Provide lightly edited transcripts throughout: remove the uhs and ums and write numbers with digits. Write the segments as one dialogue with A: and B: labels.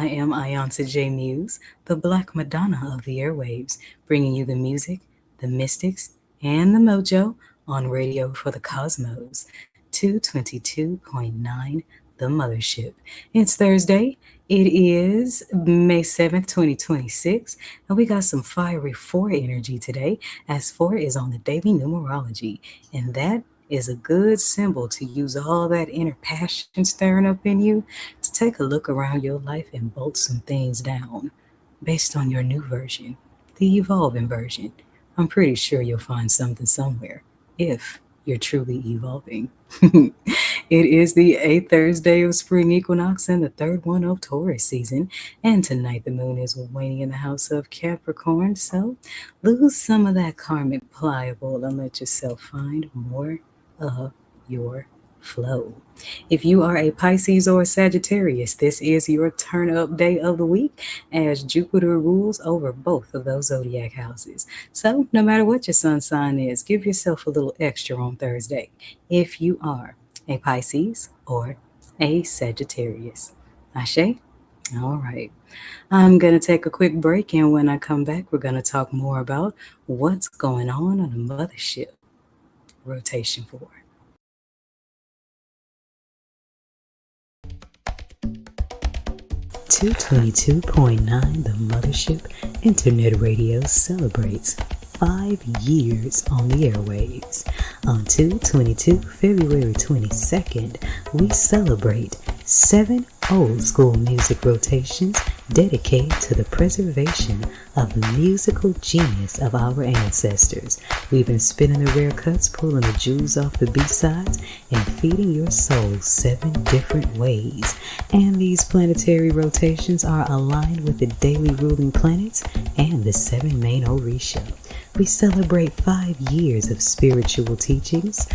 A: I am iiiYansa J Muse, the Black Madonna of the airwaves, bringing you the music, the mystics, and the mojo on radio for the cosmos. 222.9, the Mothership. It's Thursday. It is May 7th, 2026, and we got some fiery 4 energy today, as 4 is on the daily numerology, and that is a good symbol to use all that inner passion stirring up in you to take a look around your life and bolt some things down based on your new version, the evolving version. I'm pretty sure you'll find something somewhere if you're truly evolving. It is the 8th Thursday of spring equinox and the third one of Taurus season. And tonight the moon is waning in the house of Capricorn. So lose some of that karmic pliable and let yourself find more of your flow. If you are a Pisces or a Sagittarius, this is your turn up day of the week as Jupiter rules over both of those zodiac houses. So, no matter what your sun sign is, give yourself a little extra on Thursday if you are a Pisces or a Sagittarius. Ashe? All right. I'm going to take a quick break, and when I come back, we're going to talk more about what's going on the Mothership rotation for. 222.9, the Mothership Internet Radio celebrates 5 years on the airwaves. On 222, February 22nd, we celebrate 7 old school music rotations dedicated to the preservation of the musical genius of our ancestors. We've been spinning the rare cuts, pulling the jewels off the B-sides, and feeding your soul 7 different ways. And these planetary rotations are aligned with the daily ruling planets and the 7 main Orisha. We celebrate 5 years of spiritual teachings,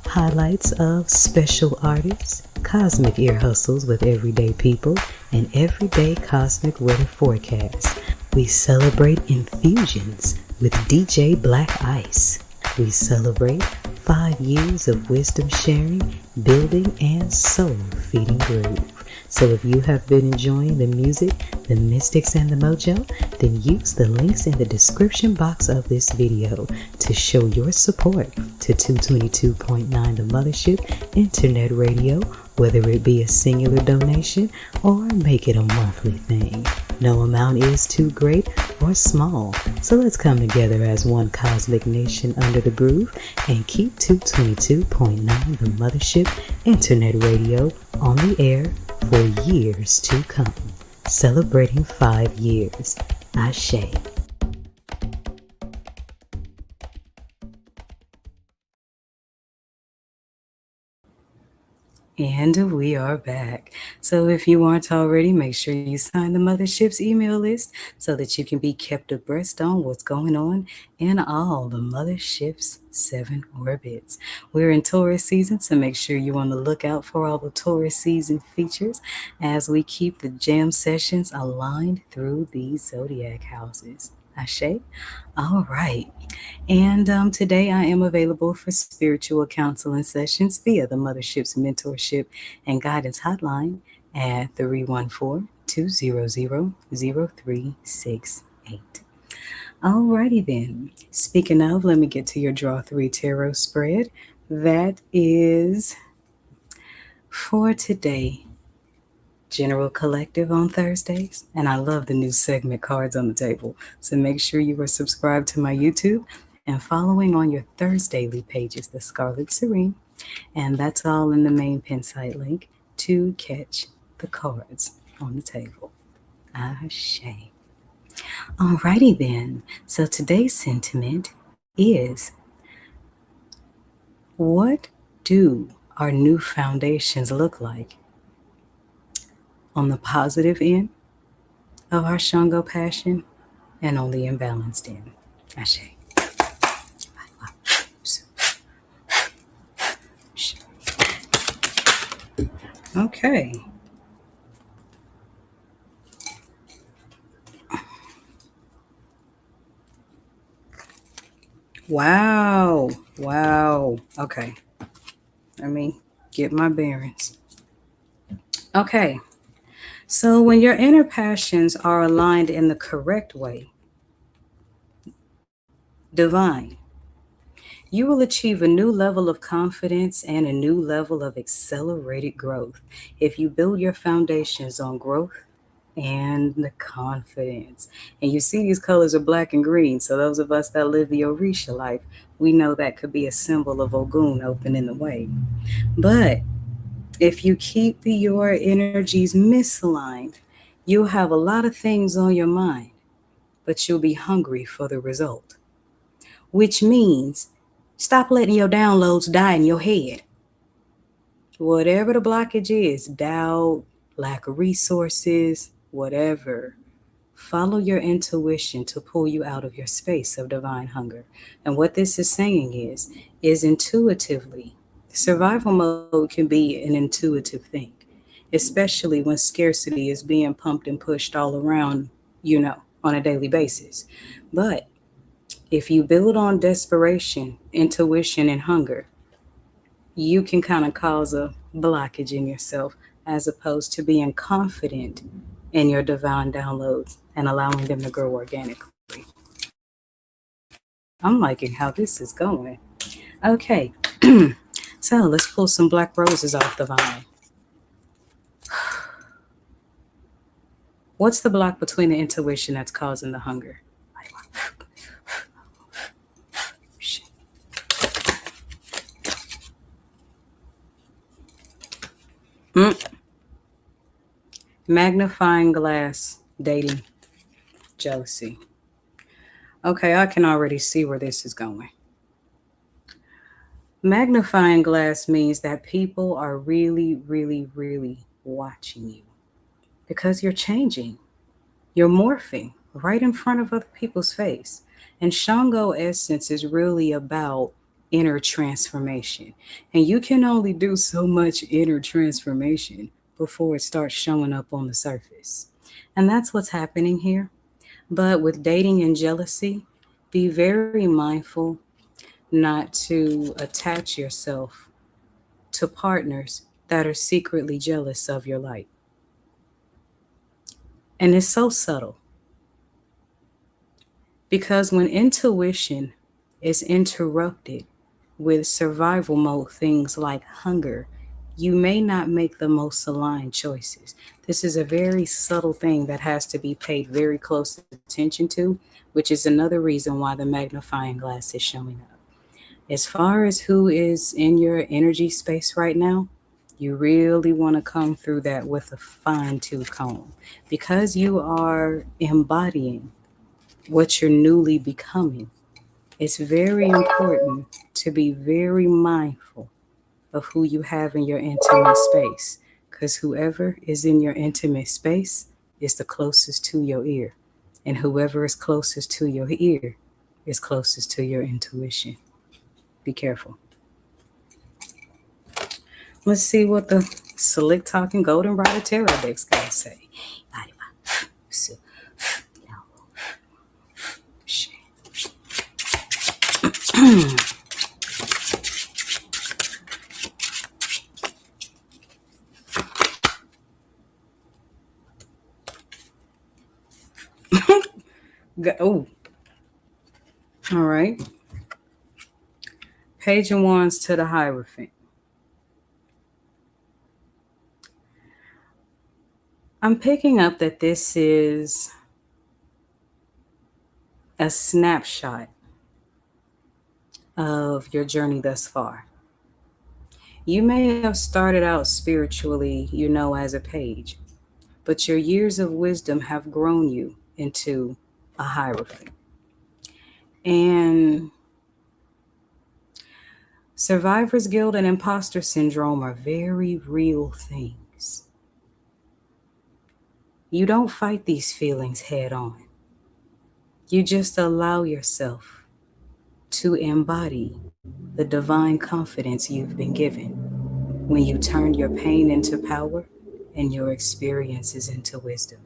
A: highlights of special artists, cosmic ear hustles with everyday people, and everyday cosmic weather forecasts. We celebrate infusions with DJ Black Ice. We celebrate 5 years of wisdom sharing, building, and soul feeding groove. So if you have been enjoying the music, the mystics, and the mojo, then use the links in the description box of this video to show your support to 222.9 the Mothership Internet Radio, whether it be a singular donation or make it a monthly thing. No amount is too great or small, so let's come together as one cosmic nation under the groove and keep 222.9 the Mothership Internet Radio on the air for years to come. Celebrating 5 years. Ashe. And we are back. So if you aren't already, make sure you sign the Mothership's email list so that you can be kept abreast on what's going on in all the Mothership's 7 orbits. We're in Taurus season, so make sure you're on the lookout for all the Taurus season features as we keep the jam sessions aligned through these zodiac houses. Ashe? All right. And today I am available for spiritual counseling sessions via the Mothership's mentorship and guidance hotline at 314-200-0368. Alrighty then. Speaking of, let me get to your Draw 3 Tarot spread. That is for today. General Collective on Thursdays, and I love the new segment Cards on the Table. So make sure you are subscribed to my YouTube and following on your Thorsdaily pages, the Scarlet Serene. And that's all in the main pin site link to catch the cards on the table. Ashe. Alrighty then. So today's sentiment is, what do our new foundations look like? On the positive end of our Shango passion and on the imbalanced end. Ashe. Okay. Wow. Okay. Let me get my bearings. Okay. So when your inner passions are aligned in the correct way, divine, you will achieve a new level of confidence and a new level of accelerated growth if you build your foundations on growth and the confidence. And you see these colors are black and green. So those of us that live the Orisha life, we know that could be a symbol of Ogun opening the way. But if you keep your energies misaligned, you'll have a lot of things on your mind, but you'll be hungry for the result. Which means stop letting your downloads die in your head. Whatever the blockage is, doubt, lack of resources, whatever, follow your intuition to pull you out of your space of divine hunger. And what this is saying is intuitively, survival mode can be an intuitive thing, especially when scarcity is being pumped and pushed all around, on a daily basis. But if you build on desperation, intuition, and hunger, you can kind of cause a blockage in yourself as opposed to being confident in your divine downloads and allowing them to grow organically. I'm liking how this is going. Okay, so let's pull some black roses off the vine. What's the block between the intuition that's causing the hunger? Magnifying glass, dating, jealousy. Okay, I can already see where this is going. Magnifying glass means that people are really, really, really watching you because you're changing. You're morphing right in front of other people's face. And Shango essence is really about inner transformation. And you can only do so much inner transformation before it starts showing up on the surface. And that's what's happening here. But with dating and jealousy, be very mindful not to attach yourself to partners that are secretly jealous of your light. And it's so subtle. Because when intuition is interrupted with survival mode things like hunger, you may not make the most aligned choices. This is a very subtle thing that has to be paid very close attention to, which is another reason why the magnifying glass is showing up. As far as who is in your energy space right now, you really want to come through that with a fine-tooth comb because you are embodying what you're newly becoming. It's very important to be very mindful of who you have in your intimate space because whoever is in your intimate space is the closest to your ear. And whoever is closest to your ear is closest to your intuition. Be careful. Let's see what the Slick Talking Golden Rider Tarot decks gotta say. Oh, all right. Page of Wands to the Hierophant. I'm picking up that this is a snapshot of your journey thus far. You may have started out spiritually, as a page, but your years of wisdom have grown you into a Hierophant. And survivor's guilt and imposter syndrome are very real things. You don't fight these feelings head on. You just allow yourself to embody the divine confidence you've been given when you turn your pain into power and your experiences into wisdom.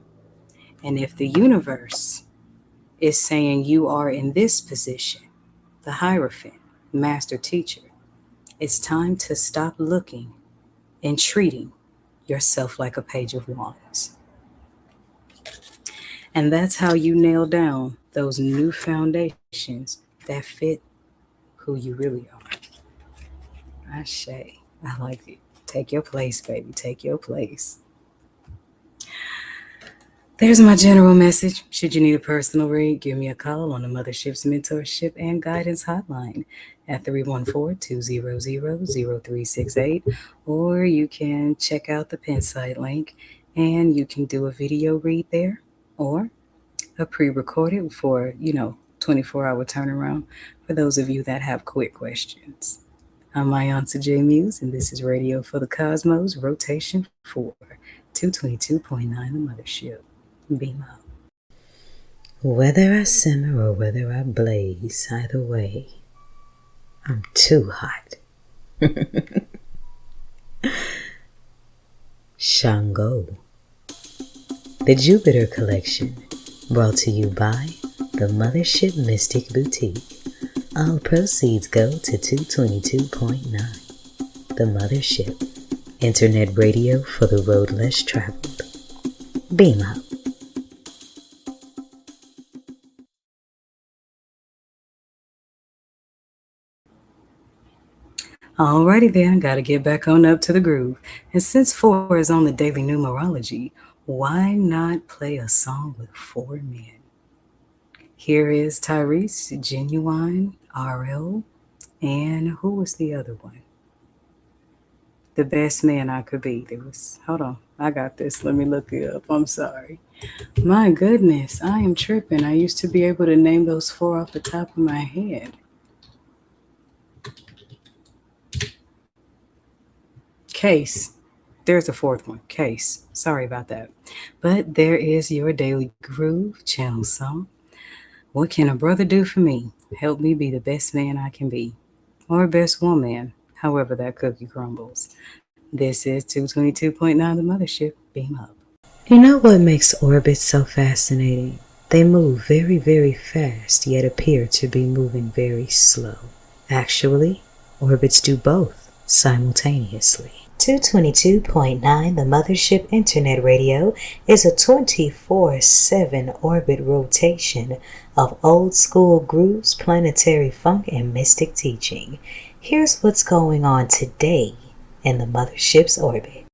A: And if the universe is saying you are in this position, the Hierophant, master teacher, it's time to stop looking and treating yourself like a page of wands. And that's how you nail down those new foundations that fit who you really are. Ashe. I like it. Take your place, baby. Take your place. There's my general message. Should you need a personal read, give me a call on the Mothership's Mentorship and Guidance Hotline at 314-200-0368, or you can check out the pin site link and you can do a video read there or a pre-recorded for, 24-hour turnaround for those of you that have quick questions. I'm iiiYansa J Muse, and this is Radio for the Cosmos, Rotation 4, 222.9 The Mothership. Beam up. Whether I simmer or whether I blaze, either way, I'm too hot. Sango. The Jupiter Collection, brought to you by the Mothership Mystic Boutique. All proceeds go to 222.9. The Mothership, internet radio for the road less traveled. Beam up. Alrighty then, gotta get back on up to the groove. And since 4 is on the daily numerology, why not play a song with 4 men? Here is Tyrese, Genuine, RL, and who was the other one? The best man I could be. Hold on, I got this. Let me look it up. I'm sorry. My goodness, I am tripping. I used to be able to name those 4 off the top of my head. Case. There's a 4th one. Case. Sorry about that. But there is your daily groove channel song. What can a brother do for me? Help me be the best man I can be. Or best woman, however that cookie crumbles. This is 222.9 The Mothership. Beam up. You know what makes orbits so fascinating? They move very, very fast, yet appear to be moving very slow. Actually, orbits do both simultaneously. 222.9 The Mothership Internet Radio is a 24/7 orbit rotation of old school grooves, planetary funk, and mystic teaching. Here's what's going on today in the Mothership's orbit.